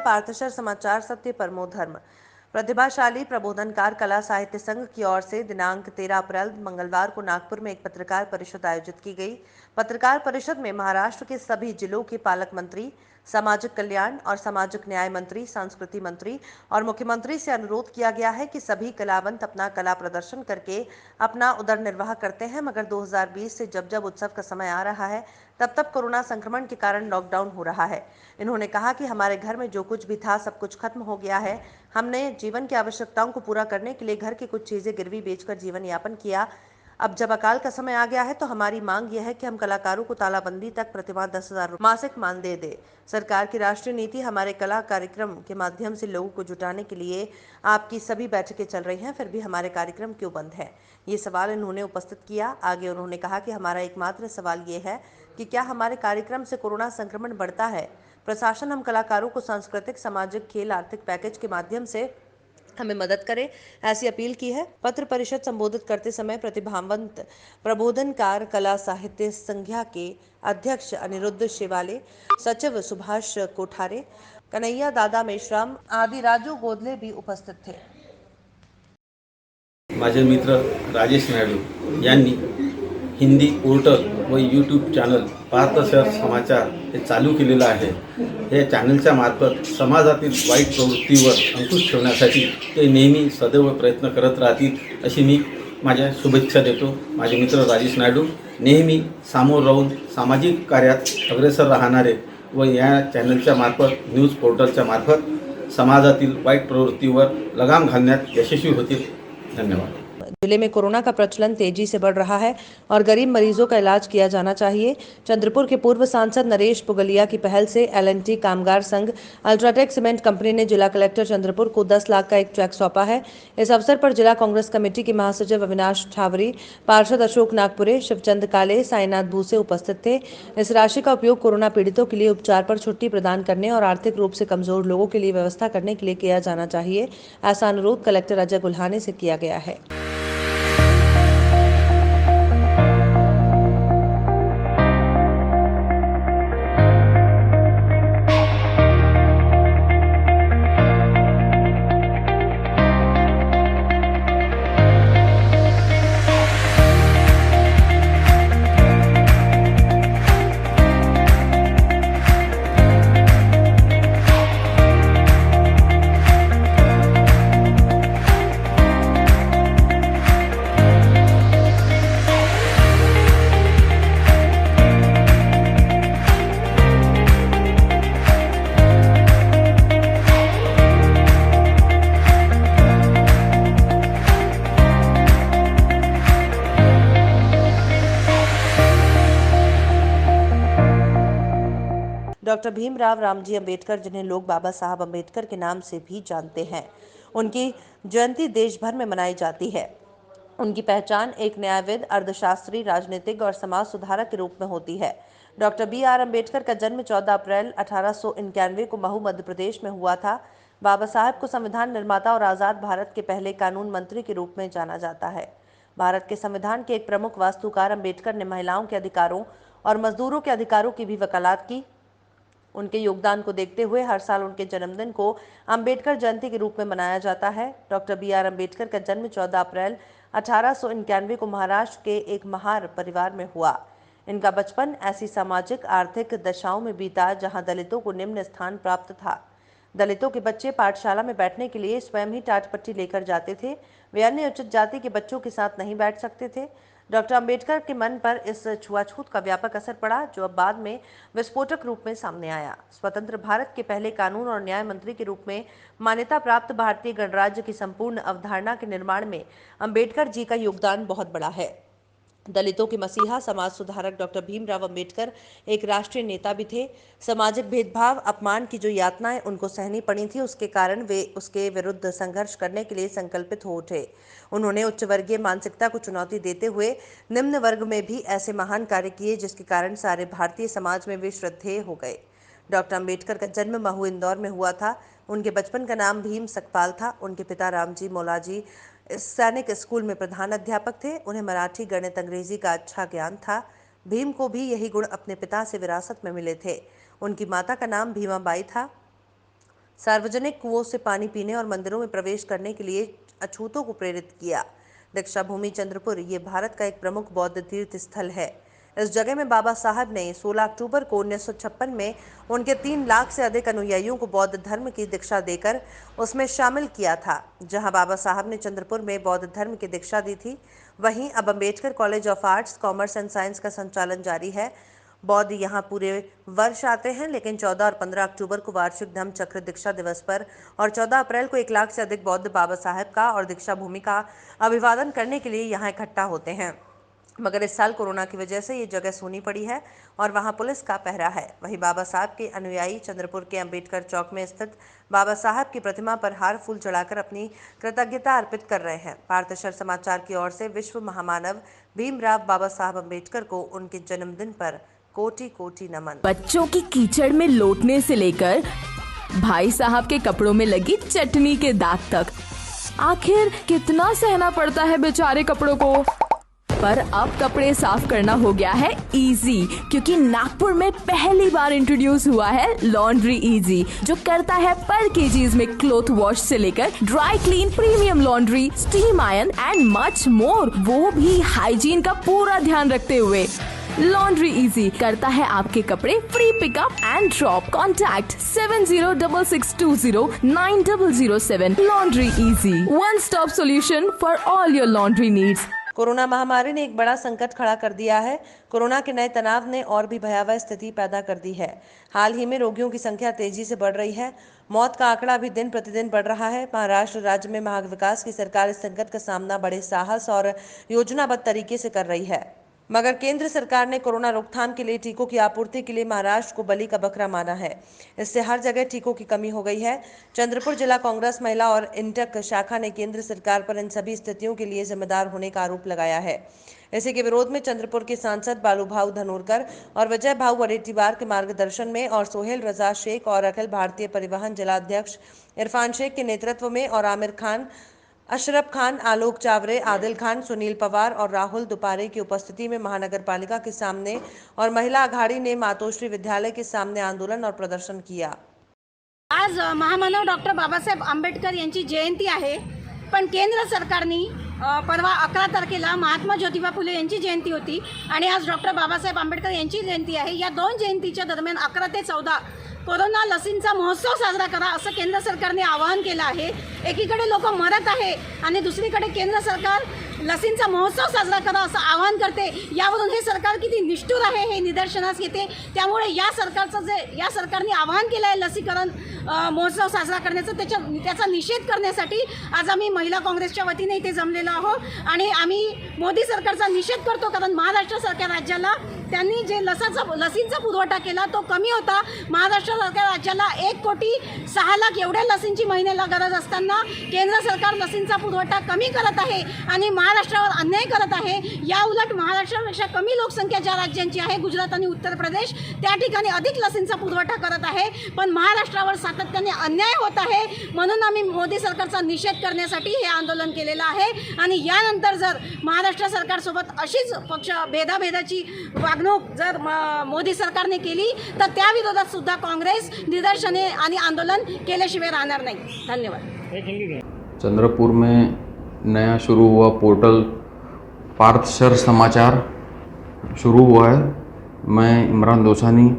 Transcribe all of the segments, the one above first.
पार्थशर समाचार सत्य परमो धर्म। प्रतिभाशाली प्रबोधनकार कला साहित्य संघ की ओर से दिनांक 13 अप्रैल मंगलवार को नागपुर में एक पत्रकार परिषद आयोजित की गई। पत्रकार परिषद में महाराष्ट्र के सभी जिलों के पालक मंत्री, सामाजिक कल्याण और सामाजिक न्याय मंत्री, संस्कृति मंत्री और मुख्यमंत्री से अनुरोध किया गया है कि सभी कलावंत अपना कला प्रदर्शन करके अपना उदर निर्वाह करते हैं, मगर 2020 से जब जब उत्सव का समय आ रहा है तब तब कोरोना संक्रमण के कारण लॉकडाउन हो रहा है। इन्होंने कहा कि हमारे घर में जो कुछ भी था सब कुछ खत्म हो गया है। हमने जीवन की आवश्यकताओं को पूरा करने के लिए घर की कुछ चीजें गिरवी बेचकर जीवन यापन किया। अब जब अकाल का समय आ गया है तो हमारी मांग यह है कि हम कलाकारों को तालाबंदी तक प्रतिमाह 10,000 मासिक मानदेय दे। सरकार की राष्ट्रीय नीति हमारे कला कार्यक्रम के माध्यम से लोगों को जुटाने के लिए आपकी सभी बैठकें चल रही हैं, फिर भी हमारे कार्यक्रम क्यों बंद है? ये सवाल इन्होंने उपस्थित किया। आगे उन्होंने कहा कि हमारा एकमात्र सवाल ये है कि क्या हमारे कार्यक्रम से कोरोना संक्रमण बढ़ता है? प्रशासन हम कलाकारों को सांस्कृतिक, सामाजिक, खेल, आर्थिक पैकेज के माध्यम से हमें मदद करे, ऐसी अपील की है। पत्र परिषद संबोधित करते समय प्रतिभावंत प्रबोधनकार कला साहित्य संघ्या के अध्यक्ष अनिरुद्ध शेवाले, सचिव सुभाष कोठारे, कन्हैया दादा मेश्राम आदि राजू गोदले भी उपस्थित थे। माझे मित्र राजेश नायडू यांनी हिंदी पोर्टल व यूट्यूब चॅनल पार्थशर समाचार हे चालू केलेलं आहे। या चॅनलच्या मार्फत समाजातील वाईट प्रवृत्तीवर अंकुश ठेवण्यासाठी ते नेहमी सदैव प्रयत्न करत राहतील अशी मी माझ्या शुभेच्छा देतो। माझे मित्र राजेश नायडू नेहमी सामोर राहून सामाजिक कार्यात अग्रेसर राहणारे व या चॅनलच्या मार्फत न्यूज पोर्टलच्या मार्फत समाजातील वाईट प्रवृत्तीवर लगाम घालण्यात यशस्वी होतील। धन्यवाद। जिले में कोरोना का प्रचलन तेजी से बढ़ रहा है और गरीब मरीजों का इलाज किया जाना चाहिए। चंद्रपुर के पूर्व सांसद नरेश पुगलिया की पहल से एल&टी कामगार संघ अल्ट्राटेक सीमेंट कंपनी ने जिला कलेक्टर चंद्रपुर को 10 लाख का एक चेक सौंपा है। इस अवसर पर जिला कांग्रेस कमेटी के महासचिव अविनाश ठावरी, पार्षद अशोक नागपुरे, शिवचंद काले, साईनाथ भूसे उपस्थित थे। इस राशि का उपयोग कोरोना पीड़ितों के लिए उपचार पर छुट्टी प्रदान करने और आर्थिक रूप से कमजोर लोगों के लिए व्यवस्था करने के लिए किया जाना चाहिए, ऐसा अनुरोध कलेक्टर अजय गुल्हाने से किया गया है। डॉक्टर भीमराव रामजी अंबेडकर, जिन्हें लोग बाबा साहब अंबेडकर के नाम से भी जानते हैं, उनकी जयंती देश भर में मनाई जाती है। उनकी पहचान एक न्यायविद, अर्थशास्त्री, राजनीतिक और समाज सुधारक के रूप में होती है। Doctor B R. अंबेडकर का जन्म 14 अप्रैल 1891 को महू, मध्य प्रदेश में हुआ था। बाबा साहब को संविधान निर्माता और आज़ाद भारत के पहले कानून मंत्री के रूप में जाना जाता है। भारत के संविधान के एक प्रमुख वास्तुकार अंबेडकर ने महिलाओं के अधिकारों और मजदूरों के अधिकारों की भी वकालत की। उनके योगदान को देखते हुए हर साल उनके जन्मदिन को अंबेडकर जयंती के रूप में मनाया जाता है। Doctor B R. अंबेडकर का जन्म 14 अप्रैल 1891 को महाराष्ट्र के एक महार परिवार में हुआ। इनका बचपन ऐसी सामाजिक आर्थिक दशाओं में बीता जहां दलितों को निम्न स्थान प्राप्त था। दलितों के बच्चे पाठशाला में बैठने के लिए स्वयं ही टाटपट्टी लेकर जाते थे। वे अन्य उच्च जाति के बच्चों के साथ नहीं बैठ सकते थे। डॉक्टर अंबेडकर के मन पर इस छुआछूत का व्यापक असर पड़ा, जो अब बाद में विस्फोटक रूप में सामने आया। स्वतंत्र भारत के पहले कानून और न्याय मंत्री के रूप में मान्यता प्राप्त भारतीय गणराज्य की संपूर्ण अवधारणा के निर्माण में अंबेडकर जी का योगदान बहुत बड़ा है। दलितों के मसीहा, समाज सुधारक डॉक्टर भीमराव अंबेडकर एक राष्ट्रीय नेता भी थे। सामाजिक भेदभाव, अपमान की जो यातनाएं उनको सहनी पड़ी थी, उसके कारण वे उसके विरुद्ध संघर्ष करने के लिए संकल्पित हो उठे। उन्होंने उच्च वर्गीय मानसिकता को चुनौती देते हुए निम्न वर्ग में भी ऐसे महान कार्य किए, जिसके कारण सारे भारतीय समाज में वे श्रद्धेय हो गए। डॉक्टर अंबेडकर का जन्म महू, इंदौर में हुआ था। उनके बचपन का नाम भीम सकपाल था। उनके पिता रामजी मौलाजी सैनिक स्कूल में प्रधान अध्यापक थे। उन्हें मराठी, गणित, अंग्रेजी का अच्छा ज्ञान था। भीम को भी यही गुण अपने पिता से विरासत में मिले थे। उनकी माता का नाम भीमाबाई था। सार्वजनिक कुओं से पानी पीने और मंदिरों में प्रवेश करने के लिए अछूतों को प्रेरित किया। दीक्षा भूमि चंद्रपुर ये भारत का एक प्रमुख बौद्ध तीर्थ स्थल है। इस जगह में बाबा साहब ने 16 अक्टूबर को 1956 में उनके 3 लाख से अधिक अनुयायियों को बौद्ध धर्म की दीक्षा देकर उसमें शामिल किया था। जहां बाबा साहब ने चंद्रपुर में बौद्ध धर्म की दीक्षा दी थी, वहीं अब Ambedkar college of arts, commerce and science का संचालन जारी है। बौद्ध यहाँ पूरे वर्ष आते हैं, लेकिन 14 और 15 अक्टूबर को वार्षिक धम्म चक्र दीक्षा दिवस पर और 14 अप्रैल को 1 लाख से अधिक बौद्ध बाबा साहब का और दीक्षा भूमि का अभिवादन करने के लिए यहाँ इकट्ठा होते हैं। मगर इस साल कोरोना की वजह से ये जगह सूनी पड़ी है और वहाँ पुलिस का पहरा है। वहीं बाबा साहब के अनुयायी चंद्रपुर के अम्बेडकर चौक में स्थित बाबा साहब की प्रतिमा पर हार फूल चढ़ाकर अपनी कृतज्ञता अर्पित कर रहे हैं। भारतशर समाचार की ओर से विश्व महामानव भीमराव बाबा साहब अम्बेडकर को उनके जन्मदिन पर कोटि कोटि नमन। बच्चों की कीचड़ में लौटने से लेकर भाई साहब के कपड़ों में लगी चटनी के दाग तक, आखिर कितना सहना पड़ता है बेचारे कपड़ों को। पर अब कपड़े साफ करना हो गया है इजी, क्योंकि नागपुर में पहली बार इंट्रोड्यूस हुआ है लॉन्ड्री इजी, जो करता है पर केजीज में क्लॉथ वॉश से लेकर dry clean, premium laundry, steam iron and much more, वो भी हाइजीन का पूरा ध्यान रखते हुए। लॉन्ड्री इजी करता है आपके कपड़े free pickup and drop. Contact 7066209007। Laundry easy, one stop solution for all your laundry needs. Corona महामारी ने एक बड़ा संकट खड़ा कर दिया है। कोरोना के नए तनाव ने और भी भयावह स्थिति पैदा कर दी है। हाल ही में रोगियों की संख्या तेजी से बढ़ रही है। मौत का आंकड़ा भी दिन प्रतिदिन बढ़ रहा है। महाराष्ट्र राज्य में महाविकास की सरकार इस संकट का सामना बड़े साहस और योजनाबद्ध तरीके से कर रही है, मगर केंद्र सरकार ने कोरोना रोकथाम के लिए टीकों की आपूर्ति के लिए महाराष्ट्र को बलि का बकरा माना है। इससे हर जगह टीकों की कमी हो गई है। चंद्रपुर जिला कांग्रेस महिला और इंटक शाखा ने केंद्र सरकार पर इन सभी स्थितियों के लिए जिम्मेदार होने का आरोप लगाया है। इसी के विरोध में चंद्रपुर के सांसद बालू भाऊ धनोरकर और विजय भाऊ वडेट्टीवार के मार्गदर्शन में और सोहेल रजा शेख और अखिल भारतीय परिवहन जिला अध्यक्ष इरफान शेख के नेतृत्व में और आमिर खान, अशरफ खान, आलोक चावरे, आदिल खान, सुनील पवार और राहुल दुपारे की उपस्थिति में महानगर पालिका के सामने और महिला आघाड़ी ने मातोश्री विद्यालय के सामने आंदोलन और प्रदर्शन किया। आज महामानव डॉक्टर बाबासाहेब आंबेडकर यांची जयंती आहे, पण केंद्र सरकारने परवा 11 तारखेला महात्मा ज्योतिबा फुले यांची जयंती होती आणि आज डॉक्टर बाबासाहेब आंबेडकर यांची जयंती आहे। या दोन जयंतीच्या दरम्यान 11 ते 14 कोरोना लसींचा महोत्सव साजरा करा असं केंद्र सरकारने आवाहन केलं आहे। एकीकडे लोक मरत आहे आणि दुसरीकडे केंद्र सरकार लसींचा महोत्सव साजरा करा असं आवाहन करते। यावरून हे सरकार किती निष्ठुर आहे हे निदर्शनास येते। त्यामुळे या सरकारने आवाहन केलं आहे लसीकरण महोत्सव साजरा करण्याचा, त्याचा निषेध करण्यासाठी आज आम्ही महिला काँग्रेसच्या वतीने इथे जमलेलो आहोत आणि आम्ही मोदी सरकारचा निषेध करतो, कारण महाराष्ट्र सरकार राज्याला त्यांनी जे लसींचा पुरवठा केला तो कमी होता। महाराष्ट्र सरकार राज्याला 1,06,00,000 एवढ्या लसींची महिन्याला गरज असताना केंद्र सरकार लसींचा पुरवठा कमी करत आहे आणि महाराष्ट्रावर अन्याय करत आहे। या उलट महाराष्ट्रापेक्षा कमी लोकसंख्या ज्या राज्यांची आहे, गुजरात आणि उत्तर प्रदेश, त्या ठिकाणी अधिक लसींचा पुरवठा करत आहे, पण महाराष्ट्रावर सातत्याने अन्याय होत आहे। म्हणून आम्ही मोदी सरकारचा निषेध करण्यासाठी हे आंदोलन केलेलं आहे आणि यानंतर जर महाराष्ट्र सरकारसोबत अशीच पक्ष भेदाभेदाची वागणूक जर मोदी सरकारने केली तर त्या विरोधात सुद्धा काँग्रेस निदर्शने आणि आंदोलन केल्याशिवाय राहणार नाही। धन्यवाद। चंद्रपुर में नया शुरू हुआ पोर्टल पार्थशर समाचार शुरू हुआ है। मैं इमरान दोसानी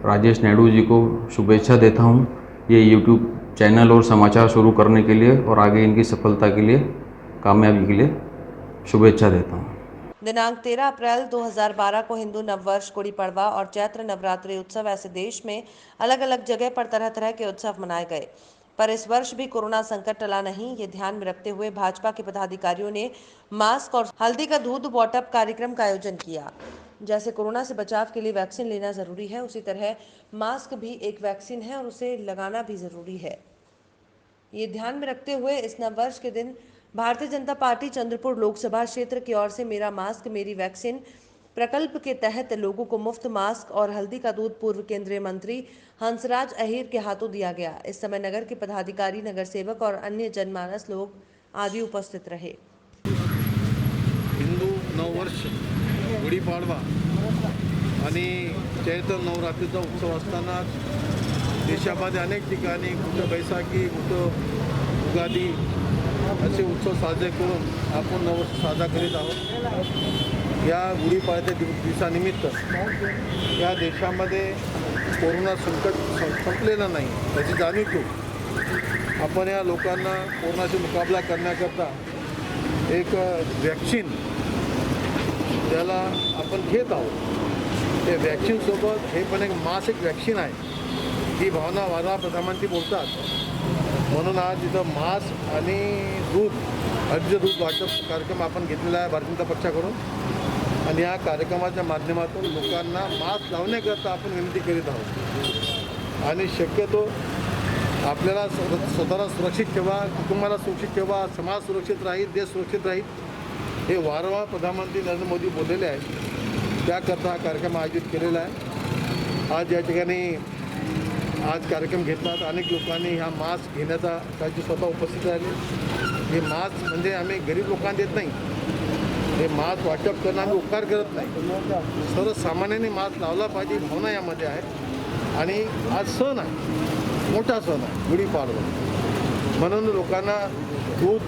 राजेश नायडू जी को शुभेच्छा देता हूं ये यूट्यूब चैनल और समाचार शुरू करने के लिए और आगे इनकी सफलता के लिए, कामयाबी के लिए शुभेच्छा देता हूं। दिनांक 13 अप्रैल 2012 को हिंदू नववर्ष, गुड़ी पड़वा और चैत्र नवरात्रि उत्सव ऐसे देश में अलग अलग जगह पर तरह तरह के उत्सव मनाए गए, पर इस वर्ष भी कोरोना संकट टला नहीं। ये ध्यान में रखते हुए भाजपा के पदाधिकारियों ने मास्क और हल्दी का दूध वाटअप कार्यक्रम का आयोजन किया। जैसे कोरोना से बचाव के लिए वैक्सीन लेना जरूरी है, उसी तरह मास्क भी एक वैक्सीन है और उसे लगाना भी जरूरी है। ये ध्यान में रखते हुए इस नववर्ष के दिन भारतीय जनता पार्टी चंद्रपुर लोकसभा क्षेत्र की ओर से मेरा मास्क मेरी वैक्सीन प्रकल्प के तहत लोगों को मुफ्त मास्क और हल्दी का दूध पूर्व केंद्रीय मंत्री हंसराज अहीर के हाथों दिया गया। इस समय नगर के पदाधिकारी, नगर सेवक और अन्य जनमानस लोग आदि उपस्थित रहे। हिंदू नववर्ष, गुढीपाडवा आणि चैत्र नवरात्रीचा उत्सव असताना देशामध्ये अनेक ठिकाणी कुठं बैसाखी, कुठं उगादी असे उत्सव साजरे करून आपण नववर्ष साजरा करीत आहोत. या गुढीपाडव्याच्या दिवसानिमित्त या देशामध्ये कोरोना संकट संपलेलं नाही त्याची जाणीव ठेवू आपण या लोकांना कोरोनाचा मुकाबला करण्याकरता एक वॅक्सिन त्याला आपण घेत आहोत. त्या वॅक्सिनसोबत हे पण एक मासिक वॅक्सिन आहे. ही भावना वारंवार प्रधानमंत्री बोलतात. म्हणून आज तिथं मास्क आणि दूध हळदीचं दूध वाटप कार्यक्रम आपण घेतलेला आहे भारतीय जनता पक्षाकडून. आणि या कार्यक्रमाच्या माध्यमातून लोकांना मास्क लावण्याकरता आपण विनंती करीत आहोत. आणि शक्यतो आपल्याला स्वतःला सुरक्षित ठेवा, कुटुंबाला सुरक्षित ठेवा, समाज सुरक्षित राहील, देश सुरक्षित राहील हे वारंवार प्रधानमंत्री नरेंद्र मोदी बोललेले आहेत. त्याकरता हा कार्यक्रम आयोजित केलेला आहे. आज या ठिकाणी कार्यक्रम घेतला. अनेक लोकांनी ह्या मास्क घेण्याचा त्याची स्वतः उपस्थित राहिले. हे मास्क म्हणजे आम्ही गरीब लोकांना देत नाही. हे मास्क वाटप करणं आम्ही उपकार करत नाही. सर्वसामान्यांनी मास्क लावला पाहिजे भावना यामध्ये आहे. आणि आज सण आहे, मोठा सण आहे गुढीपाडवा. म्हणून लोकांना दूध,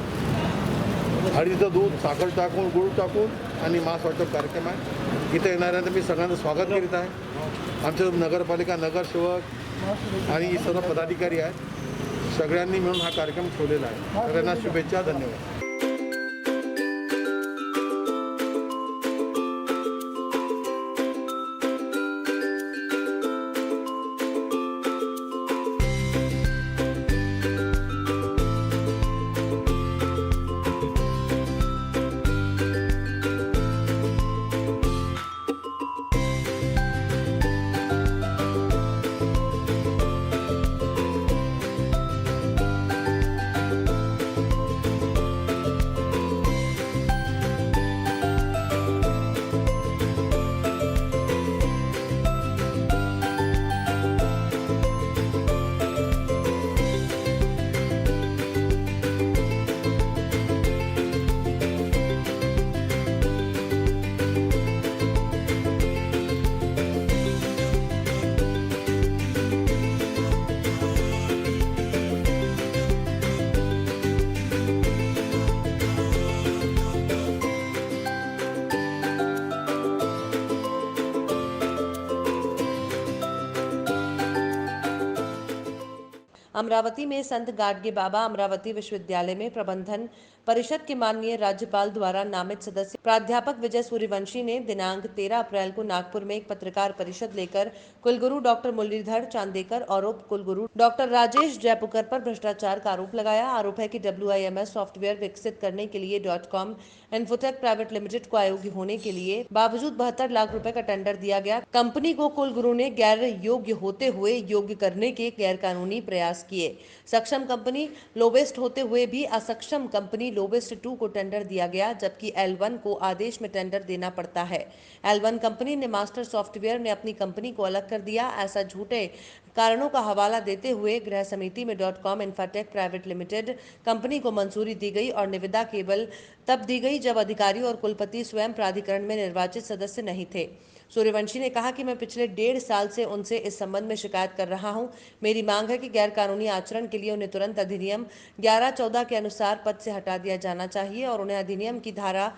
हळदीचं दूध, साखर टाकून, गूळ टाकून आणि मास्क वाटप कार्यक्रम आहे. इथं येणाऱ्यांना मी सगळ्यांचं स्वागत करीत आहे. आमच्या नगरपालिका, नगरसेवक आणि सर्व पदाधिकारी आहेत. सगळ्यांनी मिळून हा कार्यक्रम ठेवलेला आहे. सगळ्यांना शुभेच्छा. धन्यवाद. अमरावती में संत गाडगे बाबा अमरावती विश्वविद्यालय में प्रबंधन परिषद के माननीय राज्यपाल द्वारा नामित सदस्य प्राध्यापक विजय सूर्यवंशी ने दिनांक 13 अप्रैल को नागपुर में एक पत्रकार परिषद लेकर कुलगुरु डॉक्टर मुरलीधर चांदेकर और उप कुलगुरु डॉक्टर राजेश जयपुकर पर भ्रष्टाचार का आरोप लगाया। आरोप है कि WIMS सॉफ्टवेयर विकसित करने के लिए .com इन्फोटेक प्राइवेट लिमिटेड को अयोग्य होने के लिए बावजूद 72 लाख रुपए का टेंडर दिया गया। कंपनी को कुलगुरु ने गैर योग्य होते हुए योग्य करने के गैरकानूनी प्रयास किए। सक्षम कंपनी लोवेस्ट होते हुए भी असक्षम कंपनी लोवेस्ट 2 को टेंडर दिया गया, जबकि L1 को आदेश में टेंडर देना पड़ता है। L1 कंपनी ने मास्टर सॉफ्टवेयर ने अपनी कंपनी को अलग कर दिया। ऐसा झूठे कारणों का हवाला देते हुए गृह समिति में .com infotech private limited company को मंजूरी दी गई और निविदा केवल तब दी गई जब अधिकारी और कुलपति स्वयं प्राधिकरण में निर्वाचित सदस्य नहीं थे। सूर्यवंशी ने कहा कि मैं पिछले 1.5 साल से उनसे इस संबंध में शिकायत कर रहा हूं। मेरी मांग है कि गैर कानूनी आचरण के लिए उन्हें तुरंत अधिनियम 1114 के अनुसार पद से हटा दिया जाना चाहिए और उन्हें अधिनियम की धारा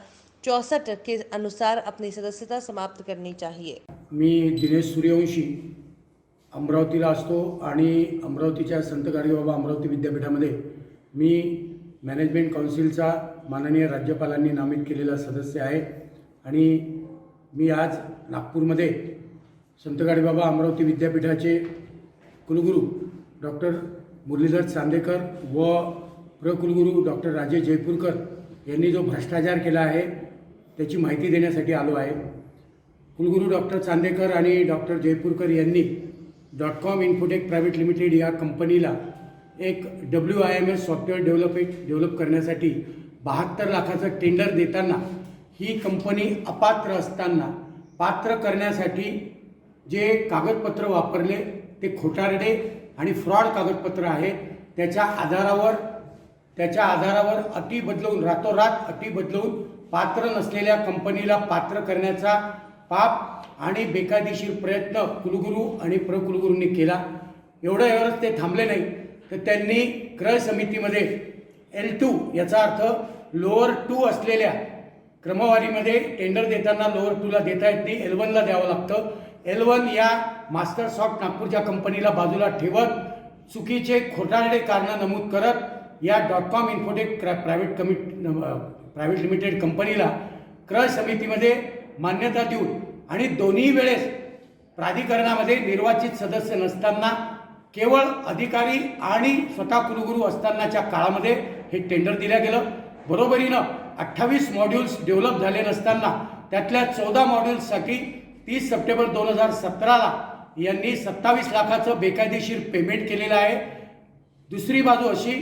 64 के अनुसार अपनी सदस्यता समाप्त करनी चाहिए। मी दिनेश सूर्यवंशी अमरावतीला असतो आणि अमरावतीच्या संत गाडगे बाबा अमरावती विद्यापीठामध्ये मी मॅनेजमेंट काउन्सिलचा माननीय राज्यपालांनी नामित केलेला सदस्य आहे आणि मी आज नागपूरमध्ये संत गाडगे बाबा अमरावती विद्यापीठाचे कुलगुरू डॉक्टर मुरलीधर चांदेकर व प्रकुलगुरू डॉक्टर राजेश जयपूरकर यांनी जो भ्रष्टाचार केला आहे त्याची माहिती देण्यासाठी आलो आहे। कुलगुरू डॉक्टर चांदेकर आणि डॉक्टर जयपूरकर यांनी .com इन्फोटेक प्रायव्हेट लिमिटेड या कंपनीला एक WIMS सॉफ्टवेअर डेव्हलप करण्यासाठी 72 लाखाचं टेंडर देताना ही कंपनी अपात्र असताना पात्र करण्यासाठी जे कागदपत्र वापरले ते खोटारडे आणि फ्रॉड कागदपत्र आहेत। त्याच्या आधारावर अटी बदलवून रातोरात अटी बदलवून पात्र नसलेल्या कंपनीला पात्र करण्याचा पाप आणि बेकायदेशीर प्रयत्न कुलगुरू आणि प्रकुलगुरूंनी केला। एवढंच ते थांबले नाही, तर त्यांनी क्रय समितीमध्ये L2 याचा अर्थ लोअर 2 असलेल्या क्रमवारीमध्ये टेंडर देताना लोअर 2ला देता येत नाही, L1ला द्यावं लागतं. L1 या मास्टर सॉफ्ट नागपूरच्या कंपनीला बाजूला ठेवत चुकीचे खोटारडे कारणं नमूद करत या .com इन्फोटेक प्रायव्हेट लिमिटेड कंपनीला क्रय समितीमध्ये मान्यता देऊन आणि दोन्ही वेळेस प्राधिकरणामध्ये निर्वाचित सदस्य नसताना केवळ अधिकारी आणि स्वतः कुलगुरू असतानाच्या काळामध्ये हे टेंडर दिलं गेलं. बरोबरीनं 28 मॉड्यूल्स डेव्हलप झाले नसताना त्यातल्या 14 मॉड्यूल्ससाठी 30 सप्टेंबर 2017ला यांनी 27 लाखाचं बेकायदेशीर पेमेंट केलेलं आहे. दुसरी बाजू अशी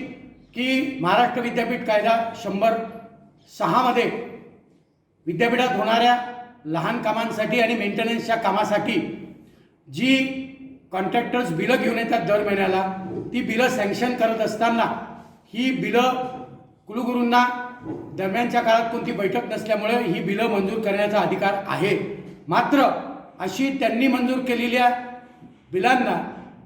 की महाराष्ट्र विद्यापीठ कायदा 106 मध्ये विद्यापीठात होणाऱ्या लहान कामांसाठी आणि मेंटेनन्सच्या कामासाठी जी कॉन्ट्रॅक्टर्स बिलं घेऊन येतात दर महिन्याला, ती बिलं सँक्शन करत असताना ही बिलं कुलगुरूंना दरम्यानच्या काळात कोणती बैठक नसल्यामुळे ही बिलं मंजूर करण्याचा अधिकार आहे. मात्र अशी त्यांनी मंजूर केलेल्या बिलांना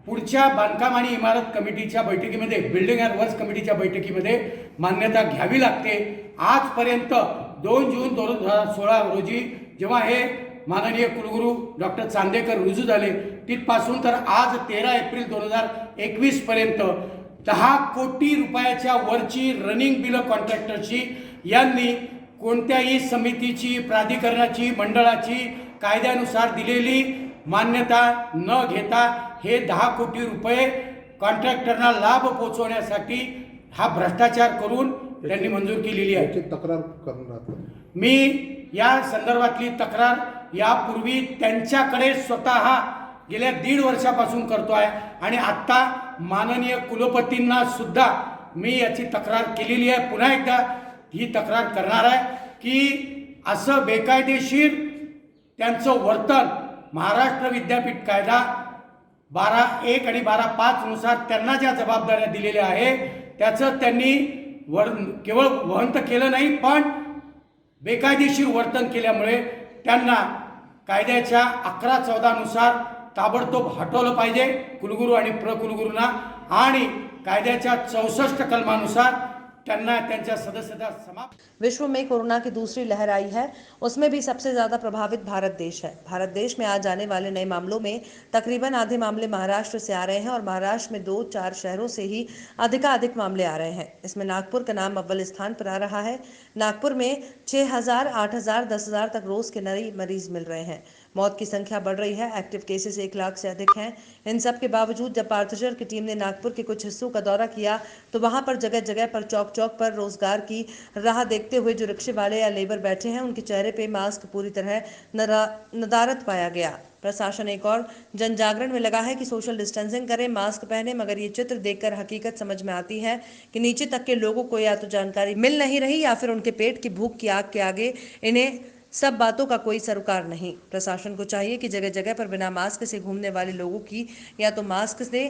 पुढच्या बांधकाम आणि इमारत कमिटीच्या बैठकीमध्ये, बिल्डिंग अँड वर्क्स कमिटीच्या बैठकीमध्ये मान्यता घ्यावी लागते. आजपर्यंत 2 जून 2016 रोजी जेव्हा हे माननीय कुलगुरू डॉक्टर चांदेकर रुजू झाले तिथपासून तर आज 13 एप्रिल 2021 पर्यंत 10 कोटी रुपयाच्या वरची रनिंग बिलं कॉन्ट्रॅक्टरची यांनी कोणत्याही समितीची, प्राधिकरणाची, मंडळाची कायद्यानुसार दिलेली मान्यता न घेता हे 10 कोटी रुपये कॉन्ट्रॅक्टरना लाभ पोहोचवण्यासाठी हा भ्रष्टाचार करून त्यांनी मंजूर केलेली आहे. तक्रार करणार मी या संदर्भातली तक्रार यापूर्वी त्यांच्याकडे स्वतः गेल्या 1.5 वर्षापासून करतोय आणि आत्ता माननीय कुलपतींना सुद्धा मी याची तक्रार केलेली आहे. पुन्हा एकदा ही तक्रार करणार आहे की असं बेकायदेशीर त्यांचं वर्तन महाराष्ट्र विद्यापीठ कायदा 12(1) आणि 12(5) नुसार त्यांना ज्या जबाबदाऱ्या दिलेल्या आहे त्याचं त्यांनी केवळ वहन तर केलं नाही, पण बेकायदेशीर वर्तन केल्यामुळे त्यांना कायद्याच्या 11-14 नुसार ताबडतोब हटवलं पाहिजे कुलगुरू आणि प्रकुलगुरूंना, आणि कायद्याच्या 64 कलमानुसार त्यांना त्यांच्या सदस्यता समाप्त. विश्व में कोरोना की दूसरी लहर आई है, उसमें भी सबसे ज्यादा प्रभावित भारत देश है. भारत देश में आज आने वाले नए मामलों में तकरीबन आधे मामले महाराष्ट्र से आ रहे हैं और महाराष्ट्र में 2-4 शहरों से ही अधिकाधिक मामले आ रहे हैं. इसमें नागपुर का नाम अव्वल स्थान पर आ रहा है. नागपुर में 6,000, 8,000, 10,000 तक रोज के नए मरीज मिल रहे हैं. मौत की संख्या बढ़ रही है. एक्टिव केसेस 1 लाख से अधिक हैं. इन सब के बावजूद जब पार्थचर की टीम ने नागपुर के कुछ हिस्सों का दौरा किया तो वहां पर जगह जगह पर चौक पर रोजगार की राह देखते हुए जो रिक्शे वाले या लेबर बैठे हैं उनके चेहरे पे मास्क पूरी तरह नदारत पाया गया. प्रशासन एक और जन जागरण में लगा है कि सोशल डिस्टेंसिंग करें, मास्क पहने, मगर ये चित्र देखकर हकीकत समझ में आती है कि नीचे तक के लोगों को या तो जानकारी मिल नहीं रही या फिर उनके पेट की भूख की आग के आगे इन्हें सब बातों का कोई सरोकार नहीं. प्रशासन को चाहिए कि जगह जगह पर बिना मास्क से घूमने वाले लोगों की या तो मास्क से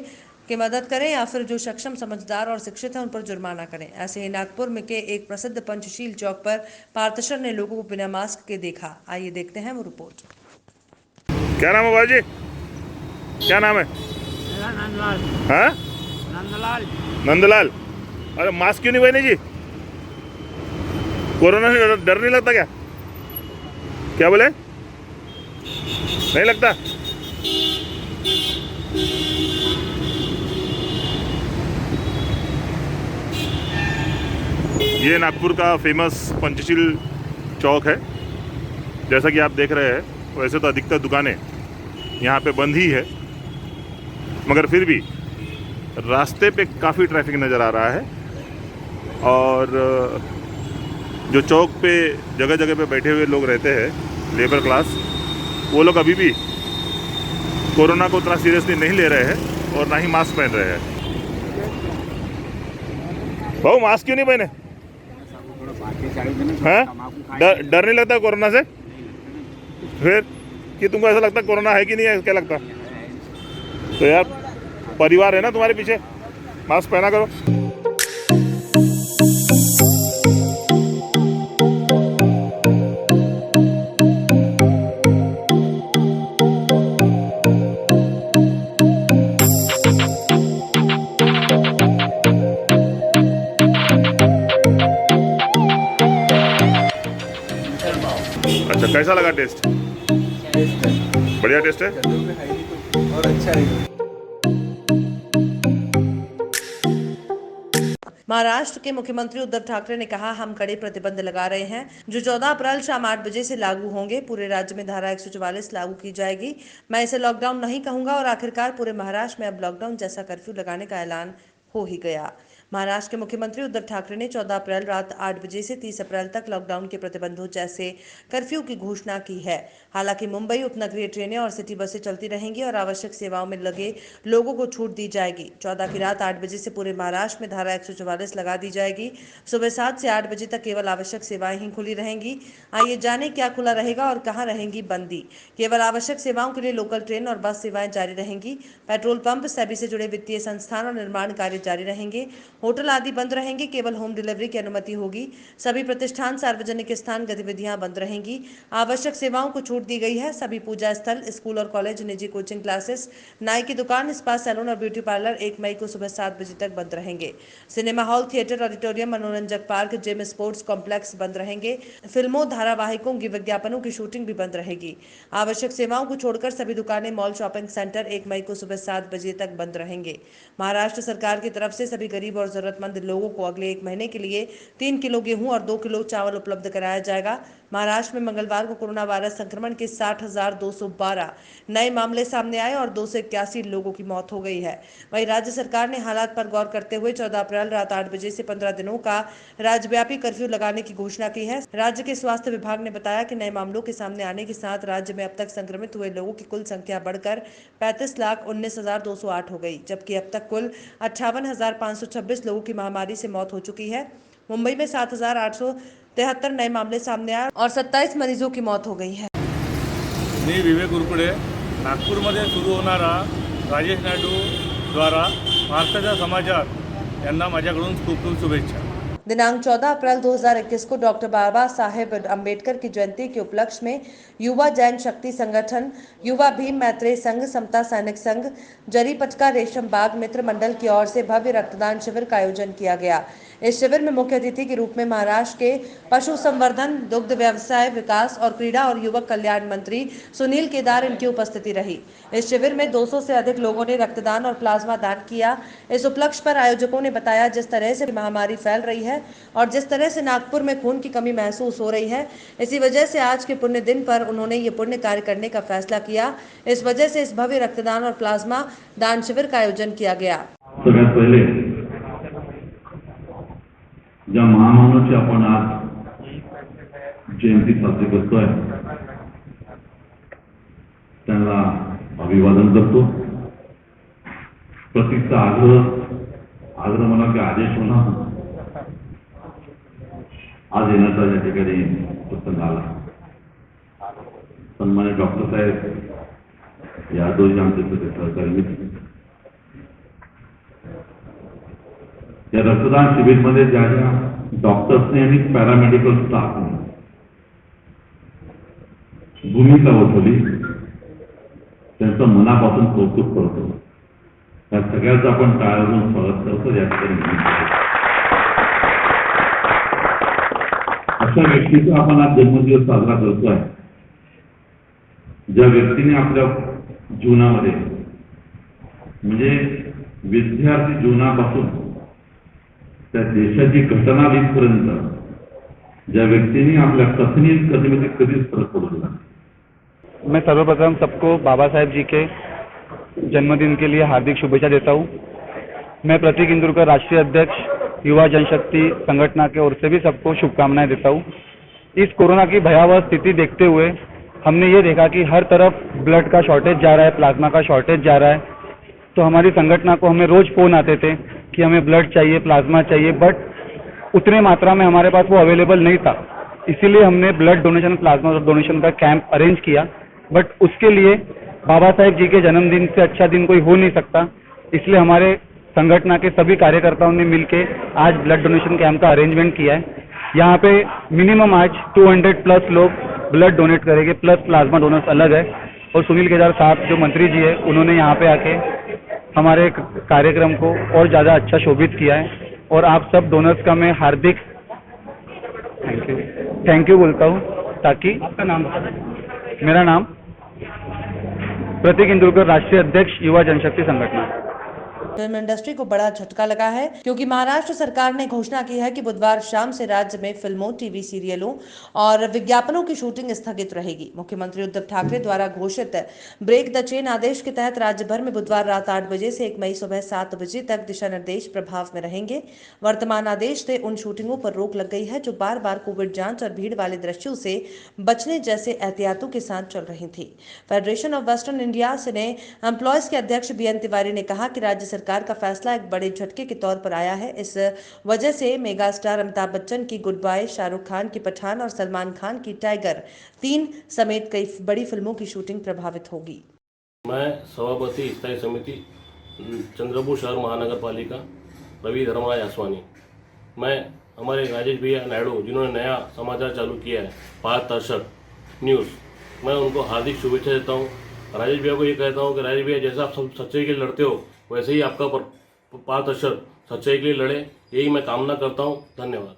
की मदद करें या फिर जो सक्षम, समझदार और शिक्षित हैं उन पर जुर्माना करें. ऐसे ही नागपुर में के एक प्रसिद्ध पंचशील चौक पर पार्थचर ने लोगों को बिना मास्क के देखा. आइए देखते हैं वो रिपोर्ट. क्या नाम है बाजी? क्या नाम है? नंदलाल. हाँ, नंदलाल. नंदलाल. अरे मास्क क्यों नहीं पहने जी? कोरोना से डर नहीं लगता क्या? क्या बोले? नहीं लगता? ये नागपुर का फेमस पंचशील चौक है. जैसा कि आप देख रहे हैं वैसे तो अधिकतर दुकानें यहाँ पे बंद ही है, मगर फिर भी रास्ते पे काफ़ी ट्रैफिक नज़र आ रहा है. और जो चौक पे जगह जगह पे बैठे हुए लोग रहते हैं, लेबर क्लास, वो लोग अभी भी कोरोना को उतना सीरियसली नहीं ले रहे हैं और ना ही मास्क पहन रहे हैं. भाऊ मास्क क्यों नहीं पहने? हाँ, डर नहीं लगता कोरोना से? फिर कि तुमको ऐसा लगता कोरोना है कि नहीं है, क्या लगता? तो यार परिवार है ना तुम्हारे पीछे, मास्क पहना करो. अच्छा, कैसा लगा टेस्ट? बढ़िया टेस्ट है। और अच्छा है। महाराष्ट्र के मुख्यमंत्री उद्धव ठाकरे ने कहा, हम कड़े प्रतिबंध लगा रहे हैं जो 14 अप्रैल शाम 8 बजे से लागू होंगे। पूरे राज्य में धारा 144 लागू की जाएगी। मैं इसे लॉकडाउन नहीं कहूंगा और आखिरकार पूरे महाराष्ट्र में अब लॉकडाउन जैसा कर्फ्यू लगाने का ऐलान हो ही गया। महाराष्ट्र के मुख्यमंत्री उद्धव ठाकरे ने 14 अप्रैल रात 8 बजे से 30 अप्रैल तक लॉकडाउन के प्रतिबंधों जैसे कर्फ्यू की घोषणा की है। हालांकि मुंबई उपनगरीय ट्रेनें और सिटी बसें चलती रहेंगी और आवश्यक सेवाओं में लगे लोगों को छूट दी जाएगी। 14 की रात 8 बजे से पूरे महाराष्ट्र में धारा 144 लगा दी जाएगी। सुबह 7 से 8 बजे तक केवल आवश्यक सेवाएं ही खुली रहेंगी। आइए जाने क्या खुला रहेगा और कहां रहेंगी बंदी। केवल आवश्यक सेवाओं के लिए लोकल ट्रेन और बस सेवाएं जारी रहेंगी। पेट्रोल पंप, सेबी से जुड़े वित्तीय संस्थान और निर्माण कार्य जारी रहेंगे। होटल आदि बंद रहेंगे। केवल होम डिलीवरी की अनुमति होगी। सभी प्रतिष्ठान, सार्वजनिक स्थान, गतिविधियां बंद रहेंगी। आवश्यक सेवाओं को छूट दी गई है। सभी पूजा स्थल, स्कूल और कॉलेज, निजी कोचिंग क्लासेस, नाई की दुकान, स्पा सैलून और ब्यूटी पार्लर 1 मई को सुबह 7 बजे तक बंद रहेंगे। सिनेमा हॉल, थिएटर, ऑडिटोरियम, मनोरंजक पार्क, जिम, स्पोर्ट्स कॉम्प्लेक्स बंद रहेंगे। फिल्मों, धारावाहिकों की विज्ञापनों की शूटिंग भी बंद रहेगी। आवश्यक सेवाओं को छोड़कर सभी दुकानें, मॉल, शॉपिंग सेंटर 1 मई को सुबह 7 बजे तक बंद रहेंगे। महाराष्ट्र सरकार की तरफ से सभी गरीब और जरूरतमंद लोगों को अगले 1 महीने के लिए 3 किलो गेहूं और 2 किलो चावल उपलब्ध कराया जाएगा। महाराष्ट्र में मंगलवार को कोरोना वायरस संक्रमण के 60,212 नए मामले सामने आए और 281 लोगों की मौत हो गई है। वहीं राज्य सरकार ने हालात पर गौर करते हुए 14 अप्रैल रात 8 बजे से 15 दिनों का राज्यव्यापी कर्फ्यू लगाने की घोषणा की है। राज्य के स्वास्थ्य विभाग ने बताया कि नए मामलों के सामने आने के साथ राज्य में अब तक संक्रमित हुए लोगों की कुल संख्या बढ़कर 35,19,208 हो गई, जबकि अब तक कुल 58,526 लोगों की महामारी से मौत हो चुकी है। मुंबई में 7,873 नए मामले सामने आए और 27 मरीजों की मौत हो गई है। मी विवेक उरकुडे, नागपूरमध्ये सुरू होणारा राजेश नायडू द्वारा महाराष्ट्राचा समाचार यांना माझ्याकडून खूप खूप शुभेच्छा। दिनांक 14 अप्रैल 2021 को डॉक्टर बाबा साहेब अम्बेडकर की जयंती के उपलक्ष्य में युवा जैन शक्ति संगठन, युवा भीम मैत्रेय संघ, समता सैनिक संघ, जरीपटका रेशम बाग मित्र मंडल की ओर से भव्य रक्तदान शिविर का आयोजन किया गया। इस शिविर में मुख्य अतिथि के रूप में महाराष्ट्र के पशु संवर्धन, दुग्ध व्यवसाय विकास और क्रीड़ा और युवक कल्याण मंत्री सुनील केदार इनकी उपस्थिति रही। इस शिविर में 200 से अधिक लोगों ने रक्तदान और प्लाज्मा दान किया। इस उपलक्ष्य पर आयोजकों ने बताया, जिस तरह से महामारी फैल रही है और जिस तरह से नागपुर में खून की कमी महसूस हो रही है, इसी वजह से आज के पुण्य दिन पर उन्होंने ये पुण्य कार्य करने का फैसला किया। इस वजह से इस भव्य रक्तदान और प्लाज्मा दान शिविर का आयोजन किया गया। सगळ्यात पहिले ज्या महामानवाची आपण आज जयंती साजरी करतोय त्यांना अभिवादन करतो। प्रतीकचा आग्रह मला की आदेश होणार आज येण्याचा या ठिकाणी प्रसंग आला। सन्मान्य डॉक्टर साहेब यादव आमचे सहकारी मित्र, या रक्तदान शिबिरमध्ये ज्या ज्या डॉक्टर्सने आणि पॅरामेडिकल स्टाफने भूमिका उठवली त्यांचं मनापासून कौतुक करतो। त्या सगळ्याचं आपण टाळ्यावरून स्वागत करतो। या ठिकाणी अशा व्यक्तीचा आपण आज जन्मदिवस साजरा करतोय, ज्या व्यक्तीने आपल्या जीवनामध्ये म्हणजे विद्यार्थी जीवनापासून त्या देशाची घटना पर्यंत ज्या व्यक्तीने आपल्या कथनीत कधीच फरक पडला। मैं सर्वप्रथम सबको बाबा साहेब जी के जन्मदिन के लिए हार्दिक शुभेच्छा देता हूँ। मैं प्रतीक इंदुरकर, राष्ट्रीय अध्यक्ष युवा जनशक्ति संगठन के ओर से भी सबको शुभकामनाएं देता हूँ। इस कोरोना की भयावह स्थिति देखते हुए हमने ये देखा कि हर तरफ ब्लड का शॉर्टेज जा रहा है, प्लाज्मा का शॉर्टेज जा रहा है। तो हमारी संगठन को हमें रोज फोन आते थे कि हमें ब्लड चाहिए, प्लाज्मा चाहिए, बट उतने मात्रा में हमारे पास वो अवेलेबल नहीं था। इसीलिए हमने ब्लड डोनेशन, प्लाज्मा डोनेशन का कैंप अरेंज किया। बट उसके लिए बाबा साहेब जी के जन्मदिन से अच्छा दिन कोई हो नहीं सकता, इसलिए हमारे संगठन के सभी कार्यकर्ताओं ने मिलकर आज ब्लड डोनेशन कैंप का अरेंजमेंट किया है। यहाँ पे मिनिमम आज 200+ लोग ब्लड डोनेट करेंगे, प्लस प्लाज्मा डोनर्स अलग है। और सुनील केदार साहब जो मंत्री जी है, उन्होंने यहाँ पे आके हमारे कार्यक्रम को और ज़्यादा अच्छा शोभित किया है। और आप सब डोनर्स का मैं हार्दिक थैंक यू बोलता हूँ। ताकि आपका नाम बता दें। मेरा नाम प्रतीक इंदुरकर, राष्ट्रीय अध्यक्ष युवा जनशक्ति संगठन। फिल्म इंडस्ट्री को बड़ा झटका लगा है क्योंकि महाराष्ट्र सरकार ने घोषणा की है कि बुधवार शाम से राज्य में फिल्मों, टीवी सीरियलों और विज्ञापनों की शूटिंग स्थगित रहेगी। मुख्यमंत्री उद्धव ठाकरे द्वारा घोषित ब्रेक द चेन आदेश के तहत राज्य भर में बुधवार रात 8 बजे से 1 मई सुबह 7 बजे तक दिशा निर्देश प्रभाव में रहेंगे। वर्तमान आदेश से उन शूटिंगों पर रोक लग गई है जो बार बार कोविड जांच और भीड़ वाले दृश्यों से बचने जैसे एहतियातों के साथ चल रही थी। Federation of western India cine employees के अध्यक्ष बीएन तिवारी ने कहा कि राज्य सरकार का फैसला एक बड़े झटके के तौर पर आया है। इस वजह से मेगा स्टार अमिताभ बच्चन की गुड बाय, शाहरुख खान की पठान और सलमान खान की टाइगर 3 समेत कई बड़ी फिल्मों की शूटिंग प्रभावित होगी। मैं सभापति स्थायी समिति चंद्रपुर शहर महानगर पालिका रवि धर्मराज आसवानी। मैं हमारे राजेश भैया नायडू जिन्होंने नया समाचार चालू किया है पारदर्शक न्यूज़, मैं उनको हार्दिक शुभेच्छा देता हूँ। राजेश भैया को ये कहता हूँ कि राजेश भैया जैसा आप सब सच्चाई के लिए लड़ते हो वैसे ही आपका पारदर्शक सच्चाई के लिए लड़े, यही मैं कामना करता हूँ। धन्यवाद।